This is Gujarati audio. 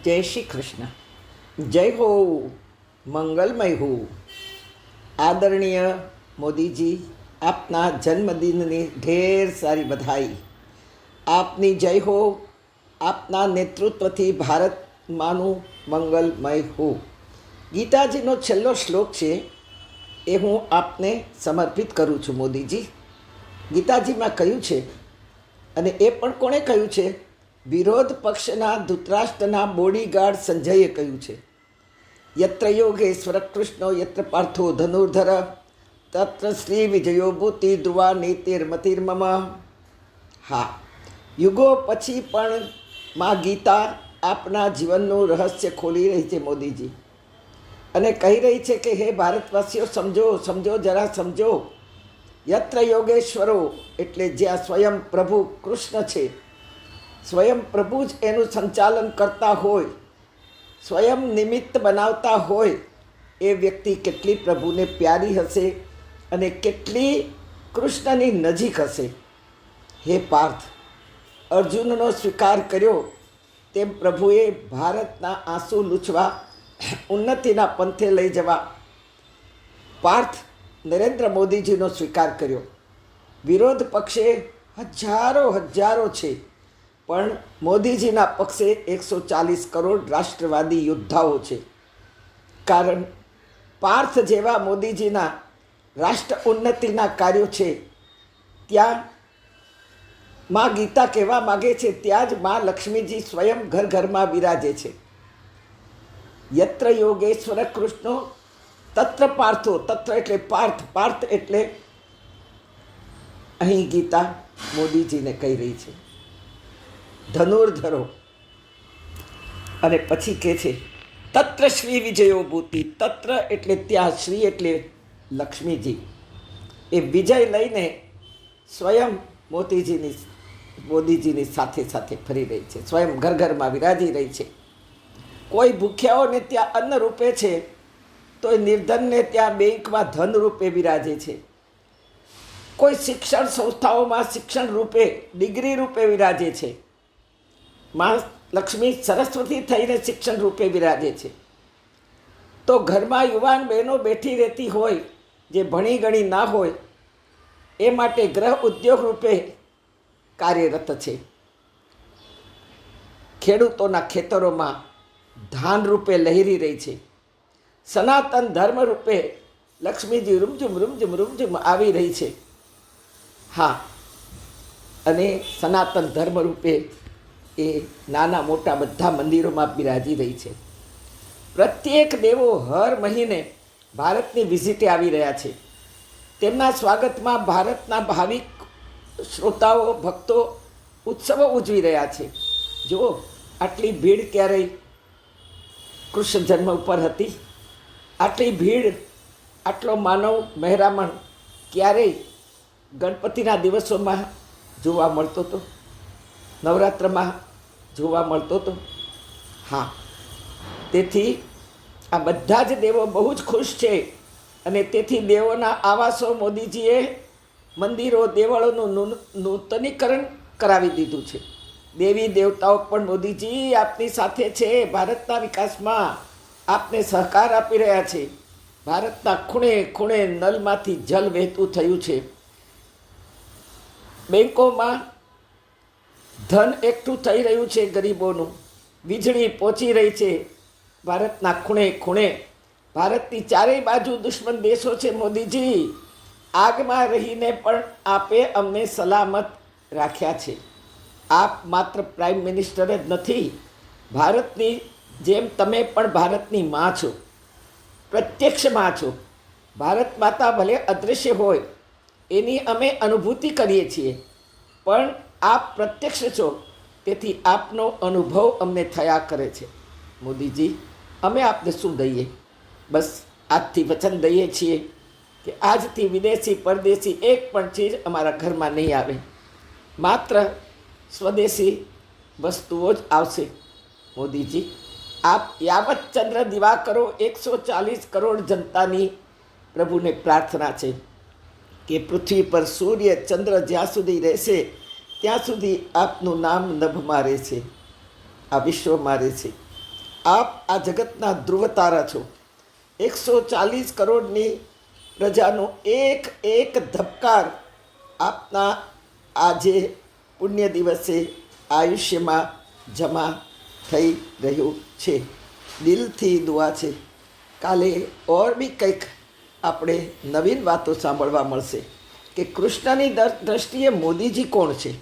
જય શ્રી કૃષ્ણ. જય હો, મંગલમય હો. આદરણીય મોદીજી, આપના જન્મદિનની ઢેર સારી બધાઈ. આપની જય હો. આપના નેતૃત્વથી ભારતમાંનું મંગલમય હો. ગીતાજીનો છેલ્લો શ્લોક છે એ હું આપને સમર્પિત કરું છું. મોદીજી, ગીતાજીમાં કહ્યું છે, અને એ પણ કોણે કહ્યું છે? વિરોધ પક્ષના ધૃતરાષ્ટ્રના બોડીગાર્ડ સંજયે કહ્યું છે. યત્ર યોગેશ્વર કૃષ્ણો યત્ર પાર્થો ધનુર્ધર તત્ર શ્રી વિજયો ભૂતિ ધ્રુવા નીતિર્મતિર્મમ. હા, યુગો પછી પણ માં ગીતા આપના જીવનનું રહસ્ય ખોલી રહી છે મોદીજી, અને કહી રહી છે કે હે ભારતવાસીઓ, સમજો સમજો, જરા સમજો. યત્ર યોગેશ્વરો એટલે જ્યાં સ્વયં પ્રભુ કૃષ્ણ છે, સ્વયં પ્રભુ જ એનું સંચાલન કરતા હોય, સ્વયં નિમિત્ત બનાવતા હોય, એ વ્યક્તિ કેટલી પ્રભુને પ્યારી હશે અને કેટલી કૃષ્ણની નજીક હશે. હે પાર્થ, અર્જુનનો સ્વીકાર કર્યો તેમ પ્રભુએ ભારતના આંસુ લૂછવા, ઉન્નતિના પંથે લઈ જવા પાર્થ નરેન્દ્ર મોદીજીનો સ્વીકાર કર્યો. વિરોધ પક્ષે હજારો છે, પણ મોદીજીના પક્ષે 140 કરોડ રાષ્ટ્રવાદી યોદ્ધાઓ છે. કારણ પાર્થ જેવા મોદીજીના રાષ્ટ્ર ઉન્નતિના કાર્યો છે, ત્યાં માં ગીતા કહેવા માગે છે, ત્યાં જ માં લક્ષ્મીજી સ્વયં ઘર ઘરમાં બિરાજે છે. યત્ર યોગેશ્વર કૃષ્ણો તત્ર પાર્થો. તત્ર એટલે પાર્થ, પાર્થ એટલે અહીં ગીતા મોદીજીને કહી રહી છે ધનુર્ધરો. અને પછી કહે છે તત્ર શ્રી વિજયો ભૂતિ. તત્ર એટલે ત્યાં, શ્રી એટલે લક્ષ્મીજી. એ વિજય લઈને સ્વયં મોદીજીની સાથે ફરી રહી છે, સ્વયં ઘર ઘરમાં વિરાજી રહી છે. કોઈ ભૂખ્યાઓને ત્યાં અન્ન રૂપે છે, તો એ નિર્ધનને ત્યાં બેંકમાં ધન રૂપે બિરાજે છે. કોઈ શિક્ષણ સંસ્થાઓમાં શિક્ષણ રૂપે, ડિગ્રી રૂપે વિરાજે છે. માં લક્ષ્મી સરસ્વતી થઈને શિક્ષણ રૂપે વિરાજે છે. તો ઘરમાં યુવાન બહેનો બેઠી રહેતી હોય, જે ભણી ગણી ના હોય, એ માટે ગ્રહ ઉદ્યોગ રૂપે કાર્યરત છે. ખેડૂતોના ખેતરોમાં ધાન રૂપે લહેરી રહી છે. સનાતન ધર્મ રૂપે લક્ષ્મીજી રૂમઝુમ આવી રહી છે. હા, અને સનાતન ધર્મ રૂપે એ નાના મોટા બધા મંદિરોમાં બિરાજી રહી છે. પ્રત્યેક દેવો હર મહિને ભારતની વિઝિટે આવી રહ્યા છે. તેમના સ્વાગતમાં ભારતના ભાવિક શ્રોતાઓ, ભક્તો ઉત્સવો ઉજવી રહ્યા છે. જુઓ, આટલી ભીડ ક્યારેય કૃષ્ણ જન્મ ઉપર હતી? આટલી ભીડ, આટલો માનવ મહેરામણ ક્યારેય ગણપતિના દિવસોમાં જોવા મળતો હતો? નવરાત્રમાં જોવા મળતો હતો? હા, તેથી આ બધા જ દેવો બહુ જ ખુશ છે. અને તેથી દેવોના આવાસો મોદીજીએ, મંદિરો, દેવળોનું નૂતનીકરણ કરાવી દીધું છે. દેવી દેવતાઓ પણ મોદીજી આપની સાથે છે. ભારતના વિકાસમાં આપને સહકાર આપી રહ્યા છે. ભારતના ખૂણે ખૂણે નલમાંથી જલ વહેતું થયું છે. બેંકોમાં ધન એકઠું થઈ રહ્યું છે ગરીબોનું. વીજળી પહોંચી રહી છે ભારતના ખૂણે ખૂણે. ભારતની ચારેય બાજુ દુશ્મન દેશો છે મોદીજી. આગમાં રહીને પણ આપે અમને સલામત રાખ્યા છે. આપ માત્ર પ્રાઇમ મિનિસ્ટર જ નથી, ભારતની જેમ તમે પણ ભારતની માં છો, પ્રત્યક્ષ માં છો. ભારત માતા ભલે અદૃશ્ય હોય, એની અમે અનુભૂતિ કરીએ છીએ, પણ આપ પ્રત્યક્ષ છો, તેથી આપનો અનુભવ અમને થયા કરે છે. મોદીજી, અમે આપને શું દઈએ? બસ આજથી વચન દઈએ છીએ કે આજથી વિદેશી પરદેશી એક પણ ચીજ અમારા ઘરમાં નહીં આવે. માત્ર સ્વદેશી વસ્તુઓ જ આવશે. મોદીજી, આપ યાવત ચંદ્ર દિવાકરો 140 કરોડ જનતાની પ્રભુને પ્રાર્થના છે કે પૃથ્વી પર સૂર્ય ચંદ્ર જ્યાં સુધી રહેશે, ત્યાં સુધી આપનું નામ નભમાં રહેશે, આ વિશ્વમાં રહેશે. આપ આ જગતના ધ્રુવ તારા છો. 140 કરોડની પ્રજાનો એક એક ધબકાર આપના આજે પુણ્ય દિવસે આયુષ્યમાં જમા થઈ રહ્યું છે. દિલથી દુઆ છે. કાલે ઓર બી કંઈક આપણે નવીન વાતો સાંભળવા મળશે કે કૃષ્ણની દ્રષ્ટિએ મોદીજી કોણ છે.